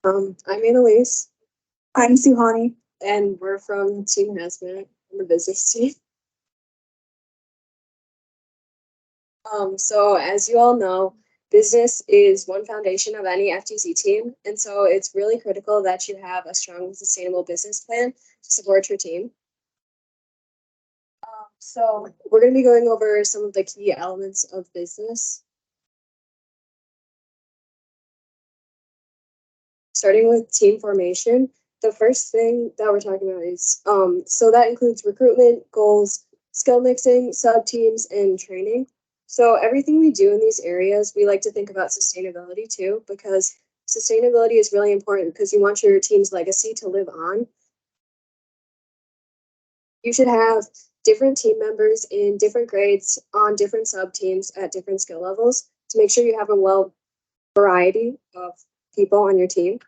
I'm Annalise, I'm Suhani. and we're from Team Hazmat, the business team. So as you all know, business is one foundation of any FTC team, and so it's really critical that you have a strong, sustainable business plan to support your team. So we're going to be going over some of the key elements of business. Starting with team formation, the first thing that we're talking about is so that includes recruitment, goals, skill mixing, sub teams, and training. So everything we do in these areas, we like to think about sustainability too, because sustainability is really important because you want your team's legacy to live on. You should have different team members in different grades on different sub teams at different skill levels to make sure you have a variety of people on your team.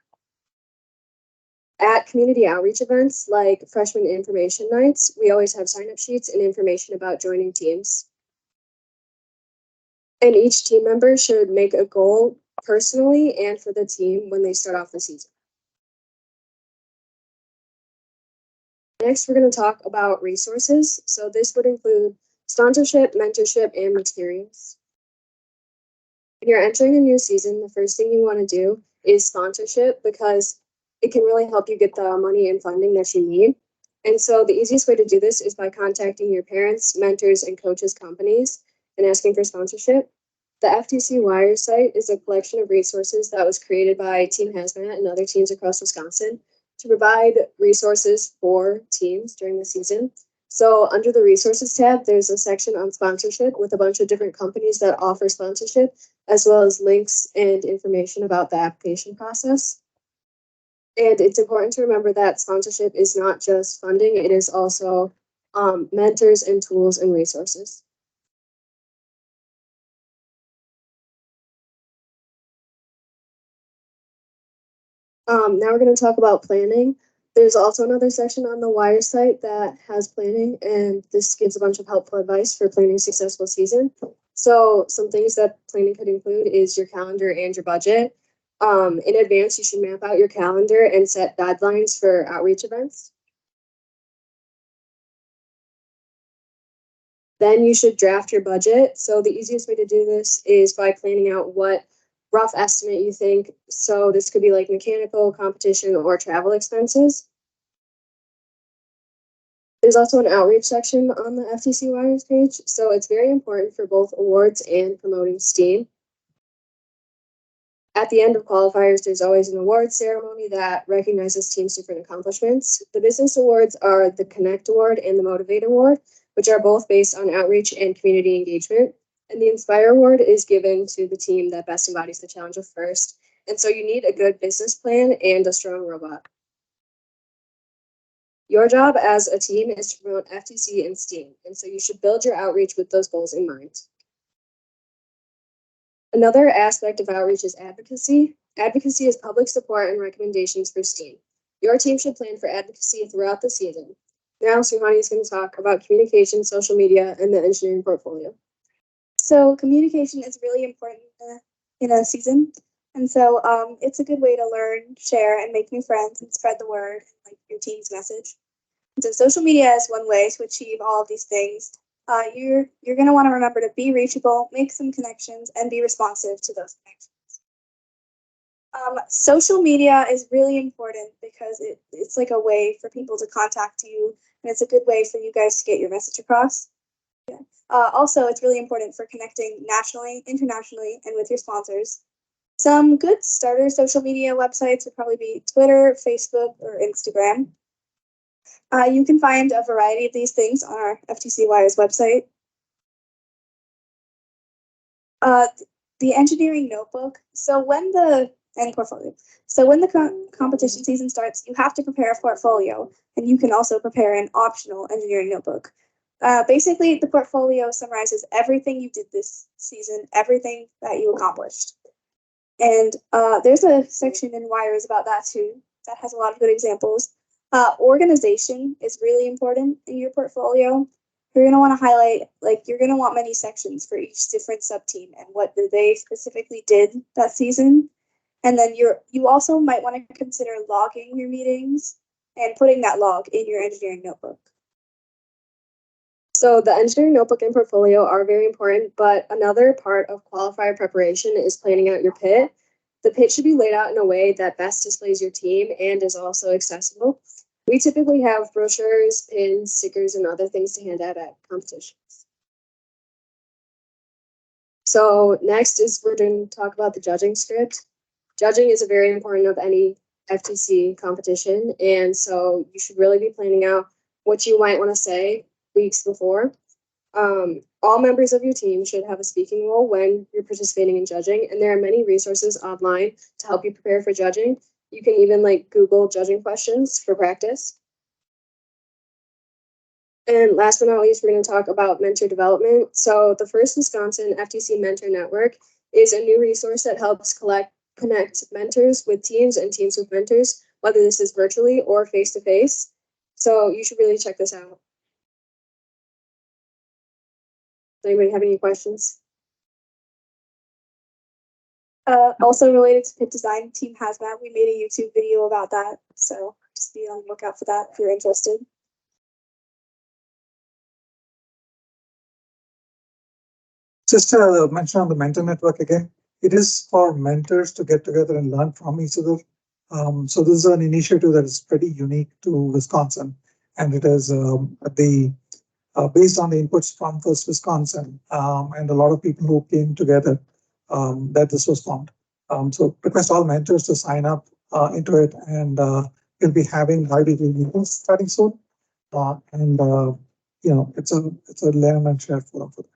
At community outreach events like freshman information nights, we always have sign-up sheets and information about joining teams. And each team member should make a goal personally and for the team when they start off the season. Next, we're going to talk about resources. So this would include sponsorship, mentorship, and materials. When you're entering a new season, the first thing you want to do is sponsorship because it can really help you get the money and funding that you need. And so the easiest way to do this is by contacting your parents, mentors, and coaches' companies and asking for sponsorship. The FTC Wire site is a collection of resources that was created by Team Hazmat and other teams across Wisconsin to provide resources for teams during the season. So under the resources tab, there's a section on sponsorship with a bunch of different companies that offer sponsorship, as well as links and information about the application process. And it's important to remember that sponsorship is not just funding, it is also mentors and tools and resources. Now we're going to talk about planning. There's also another section on the Wire site that has planning, and this gives a bunch of helpful advice for planning a successful season. So some things that planning could include is your calendar and your budget. In advance, you should map out your calendar and set deadlines for outreach events. Then you should draft your budget. So the easiest way to do this is by planning out what rough estimate you think. So this could be like mechanical, competition, or travel expenses. There's also an outreach section on the FTC Wires page. So it's very important for both awards and promoting STEAM. At the end of qualifiers, there's always an awards ceremony that recognizes teams' different accomplishments. The business awards are the Connect Award and the Motivate Award, which are both based on outreach and community engagement. And the Inspire Award is given to the team that best embodies the challenge of first. And so you need a good business plan and a strong robot. Your job as a team is to promote FTC and STEAM, and so you should build your outreach with those goals in mind. Another aspect of outreach is advocacy. Advocacy is public support and recommendations for STEAM. Your team should plan for advocacy throughout the season. Now, Suhani is going to talk about communication, social media, and the engineering portfolio. So communication is really important in a season. And so it's a good way to learn, share, and make new friends and spread the word, like your team's message. And so social media is one way to achieve all of these things. You're going to want to remember to be reachable, make some connections, and be responsive to those connections. Social media is really important because it's like a way for people to contact you, and it's a good way for you guys to get your message across. Yeah. Also, it's really important for connecting nationally, internationally, and with your sponsors. Some good starter social media websites would probably be Twitter, Facebook, or Instagram. You can find a variety of these things on our FTC Wires website. The engineering notebook. And portfolio. So when the competition season starts, you have to prepare a portfolio, and you can also prepare an optional engineering notebook. Basically, the portfolio summarizes everything you did this season, everything that you accomplished. And there's a section in Wires about that too, that has a lot of good examples. Organization is really important in your portfolio. You're going to want to highlight, like, you're going to want many sections for each different sub team and what they specifically did that season. And then you also might want to consider logging your meetings and putting that log in your engineering notebook. So the engineering notebook and portfolio are very important, but another part of qualifier preparation is planning out your pit. The pit should be laid out in a way that best displays your team and is also accessible. We typically have brochures, pins, stickers, and other things to hand out at competitions. So next is we're going to talk about the judging script. Judging is a very important of any FTC competition, and so you should really be planning out what you might want to say weeks before. All members of your team should have a speaking role when you're participating in judging, and there are many resources online to help you prepare for judging. You can even Google judging questions for practice. And last but not least, we're going to talk about mentor development. So the First Wisconsin FTC Mentor Network is a new resource that helps connect mentors with teams and teams with mentors, whether this is virtually or face-to-face. So you should really check this out. Does anybody have any questions? Also related to pit design, Team Hazmat, we made a YouTube video about that. So just be on the lookout for that if you're interested. Just to mention on the mentor network again, it is for mentors to get together and learn from each other. So this is an initiative that is pretty unique to Wisconsin, and it is based on the inputs from First Wisconsin and a lot of people who came together that this was formed. So request all mentors to sign up into it, and we'll be having bi-weekly meetings starting soon. It's a learn and share forum for that.